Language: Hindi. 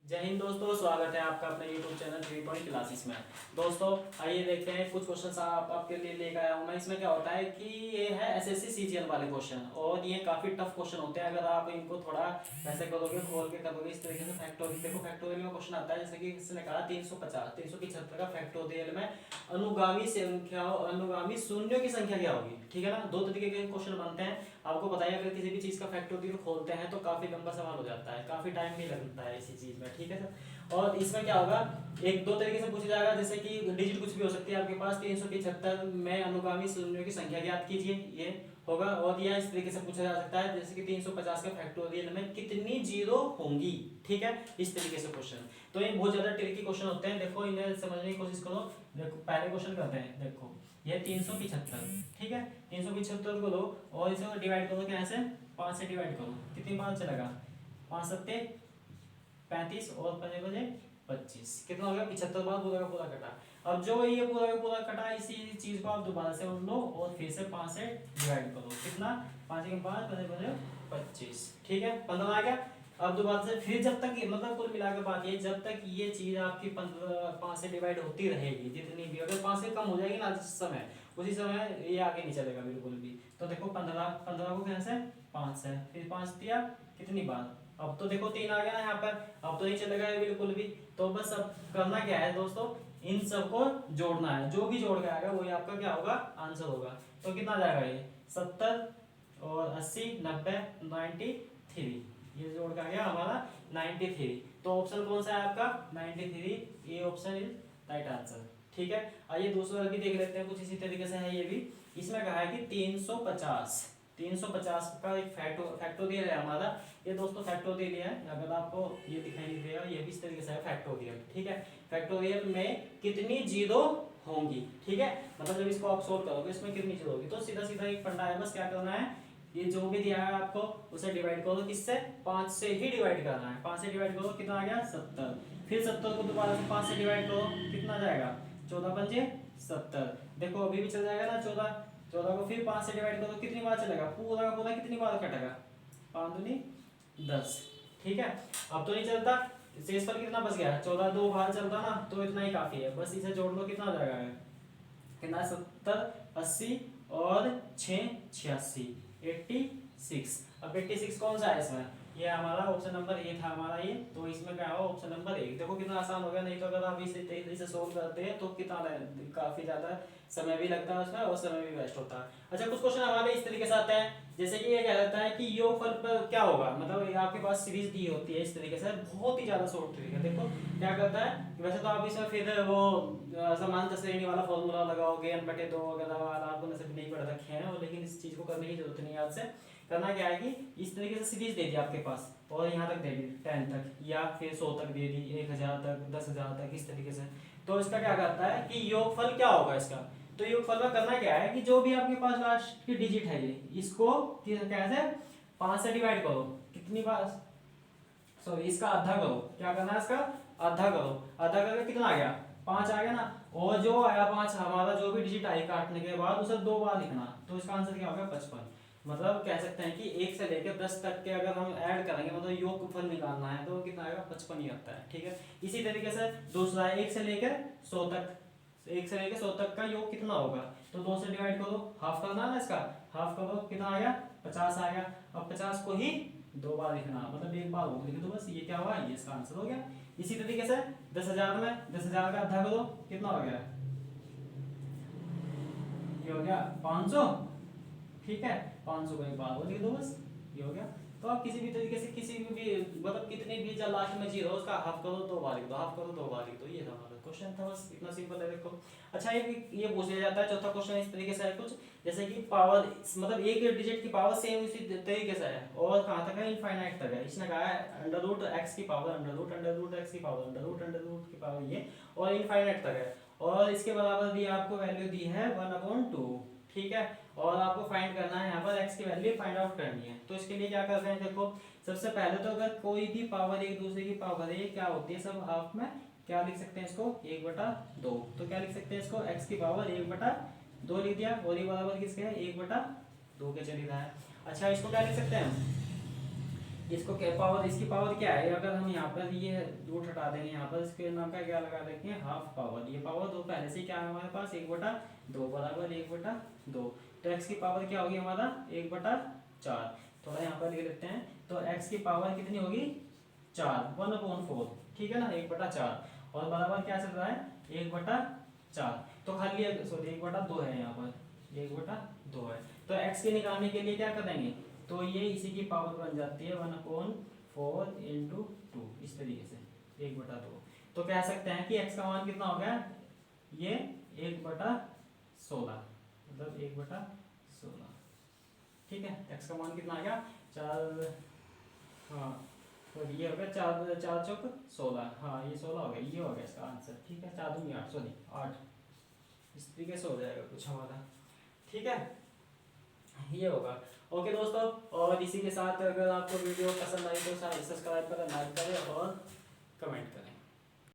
जय हिंद दोस्तों, स्वागत है आपका अपने YouTube चैनल 3 पॉइंट क्लासेस में। दोस्तों आइए देखते हैं कुछ क्वेश्चन आपके लिए लेकर आया हूँ मैं। इसमें क्या होता है कि ये है एसएससी सीजीएल वाले क्वेश्चन और ये काफ़ी टफ क्वेश्चन होते हैं। अगर आप इनको थोड़ा ऐसे करोगे, खोल के करोगे इस तरीके से। फैक्टोरियल देखो, फैक्टोरियल में क्वेश्चन आता है जैसे कि इसने कहा 350 375 का फैक्टोरियल में अनुगामी संख्या, अनुगामी शून्यों की संख्या क्या होगी। ठीक है ना, दो तरीके के क्वेश्चन बनते हैं। आपको बताइए, अगर किसी भी चीज़ का फैक्टोरियल खोलते हैं तो काफ़ी लंबा सवाल हो जाता है, काफ़ी टाइम भी लगता है इसी चीज़ में। ठीक है सर। और इसमें क्या होगा, एक दो तरीके से पूछा जाएगा, जैसे कि डिजिट कुछ भी हो सकती है आपके पास। 375 में अनुगामी शून्यों की संख्या ज्ञात कीजिए, ये होगा। और यह इस तरीके से पूछा जा सकता है जैसे कि 350 के फैक्टोरियल में कितनी जीरो होंगी। ठीक है, इस तरीके से क्वेश्चन। तो ये बहुत ज़्यादा ट्रिकी क्वेश्चन होते हैं। देखो, इन्हें समझने की कोशिश करो। देखो पहले क्वेश्चन करते हैं। देखो ये 375, ठीक है। 375 को लो और इसे डिवाइड करो कैसे, 5 से डिवाइड करो। कितनी बार चलेगा, 5 सत्ते 35 और 5 बजे 25, कितना हो गया 75 बार पूरा का पूरा कटा। अब जो ये पूरा का पूरा कटा, इसी चीज को आप दोबारा से लो और फिर से 5 से डिवाइड करो। कितना, 5 के 5 5 बजे 25, ठीक है, 15 आ गया। अब दोबारा से फिर जब तक मतलब कुल मिलाकर बात ये, जब तक ये चीज आपकी 5 से डिवाइड होती रहेगी, जितनी भी, अगर 5 से कम हो जाएगी ना जिस समय, उसी समय ये आगे नहीं चलेगा बिल्कुल भी। तो देखो 15 को कैसे 5 से, फिर 5 दिया कितनी बार। अब तो देखो 3 आ गया ना यहाँ पर, अब तो नहीं चलेगा ये बिल्कुल भी। तो बस अब करना क्या है दोस्तों, इन सबको जोड़ना है। जो भी जोड़ के आएगा वही आपका क्या होगा, आंसर होगा। तो कितना आ जाएगा ये 70 और 80 90 93, ये जोड़ के आ गया हमारा 93। तो ऑप्शन कौन सा है आपका 93, ये ऑप्शन इज राइट आंसर। ठीक है, आइए दूसरा भी देख लेते हैं, कुछ इसी तरीके से है ये भी। इसमें कहा है कि 350 का एक फैक्टोरियल है हमारा। ये दोस्तों फैक्टोरियल है, अगर आपको ये दिखाई नहीं देगा, ये भी इस तरीके से है फैक्टोरियल। ठीक है, फैक्टोरियल में कितनी जीरो होंगी। ठीक है, मतलब जब इसको आप सोल्व करोगे इसमें कितनी जीरो होगी, तो सीधा सीधा एक फंडा है, बस क्या करना है, ये जो भी दिया है आपको उसे डिवाइड करो। किससे, 5 से ही डिवाइड करना है। 5 से डिवाइड करो, कितना आ गया 70। फिर 70 को दोबारा से 5 से डिवाइड करो, कितना जाएगा 14 पंजे 70। देखो अभी भी चल जाएगा ना 14। 14 को फिर 5 से डिवाइड करो, कितनी बार चलेगा, पूरा का पूरा कितनी बार कटेगा, 5 दूनी 10। ठीक है, अब तो नहीं चलता, शेषफल कितना बच गया, 14 दो बार चलता ना, तो इतना ही काफी है। बस इसे जोड़ लो, कितना हो जाएगा, कितना 70 80 और 6 86 86। अब 86 कौन सा है इसमें, ये हमारा ऑप्शन नंबर ए था हमारा ये। तो इसमें क्या होगा, ऑप्शन नंबर 1। देखो कितना आसान हो गया, नहीं तो अगर आप इसे तेजी से सोल्व करते हैं तो कितना काफी ज्यादा समय भी लगता है उसमें और समय भी वेस्ट होता है। अच्छा, कुछ क्वेश्चन हमारे इस तरीके से आते हैं, जैसे कि ये कह रहता है कि योगफल पर क्या होगा, मतलब आपके पास सीरीज दी होती है इस तरीके से, बहुत ही ज्यादा शॉर्ट ट्रिक है। देखो क्या करता है, वैसे तो आप इसमें फिर वो समांतर श्रेणी वाला फॉर्मूला लगाओगे, n/2 वगैरह वाला, आपको नजर नहीं पड़ रखे हैं, लेकिन इस चीज को करने की जरूरत नहीं है। याद से करना क्या है कि इस तरीके से सीरीज दे दी आपके पास और यहाँ तक दे दी 10 तक, या फिर 100 तक दे दी, 1000 तक 10,000 तक, इस तरीके से। तो इसका क्या करता है कि योगफल क्या होगा इसका। तो योगफल में करना क्या है कि जो भी आपके पास लास्ट की डिजिट है, ये इसको कैसे 5 से डिवाइड करो, कितनी बार, सॉरी इसका आधा करो। क्या करना है, इसका आधा करो। आधा करके कितना आ गया 5 आ गया ना, और जो आया 5 हमारा, जो भी डिजिट आई काटने के बाद उसे 2 बार लिखना। तो इसका आंसर क्या होगा 55। मतलब कह सकते हैं कि 1 से लेकर 10 तक के अगर हम ऐड करेंगे, मतलब योगफल निकालना है, तो कितना आएगा 55 ही आता है। ठीक है, इसी तरीके से दूसरा है 1 से लेकर 100 तक, 1 से लेकर 100 तक का योग कितना होगा, तो 2 से डिवाइड करो, हाफ करना है ना इसका, हाफ करो, कितना आ गया 50 आ गया। अब 50 को ही 2 बार लिखना, मतलब एक बार हो लिख दो बस, ये क्या हुआ, ये इसका आंसर हो गया। इसी तरीके से 10,000 में 10,000 का आधा करो, कितना हो गया, ये हो गया 500। ठीक है, 500 को एक बार और लिख दो बस, ये हो गया। तो आप किसी भी तरीके से किसी भी मतलब कितने भी जब लास्ट में जीरो उसका हाफ करो 2 बार लिख दो, हाफ करो 2 बार लिख दो, ये था हमारा क्वेश्चन था, बस इतना सिंपल है। देखो अच्छा, ये पूछ लिया जाता है चौथा क्वेश्चन इस तरीके से है कुछ, जैसे कि पावर, मतलब एक डिजिट की पावर सेम इसी तरीके से है और कहाँ तक है, इनफाइनाइट तक है। इसने कहा है √x की पावर √x की पावर √√ की पावर ये, और इनफाइनाइट तक है, और इसके बराबर भी आपको वैल्यू दी है 1/2। ठीक है, और आपको फाइंड करना है यहाँ पर x की वैल्यू फाइंड आउट करनी है। तो इसके लिए क्या कर रहे हैं, देखो सबसे पहले तो अगर कोई भी पावर एक दूसरे की पावर है, ये क्या होती है सब हाफ में, क्या लिख सकते हैं इसको 1/2। तो क्या लिख सकते हैं इसको, x की पावर 1/2 लिख दिया, और ये बराबर किसके है 1/2 के चल रहा है। अच्छा, इसको क्या लिख सकते हैं हम, इसको क्या पावर, इसकी पावर क्या है, अगर हम यहाँ पर ये रूट हटा देंगे, यहाँ पर इसके नाम का क्या लगा देते हैं, हाफ पावर। ये पावर दो पहले से क्या है हमारे पास, 1/2 बराबर 1/2। तो x की पावर क्या होगी हमारा 1/4। थोड़ा यहाँ पर लिख लेते हैं, तो x की पावर कितनी होगी 4, 1/4, ठीक है ना, 1/4। और बराबर क्या चल रहा है 1/4। तो खाली सॉरी 1/2 है यहाँ पर, 1/2 है। तो x के निकालने के लिए क्या करेंगे, तो ये इसी की पावर बन जाती है 1/4 × 2, इस तरीके से 1/2। तो कह सकते हैं कि x का मान कितना हो गया, ये 1/16, मतलब 1/16, ठीक है। x का मान कितना आ गया 4, हाँ तो ये हो गया 4 4 चौक 16, हाँ ये 16 हो गया, ये हो गया इसका आंसर, ठीक है। 4 दूनी 8, सॉरी 8, इस तरीके से हो जाएगा कुछ हमारा, ठीक है, ये होगा। ओके दोस्तों, और इसी के साथ अगर आपको वीडियो पसंद आई तो सब्सक्राइब करें, लाइक करें और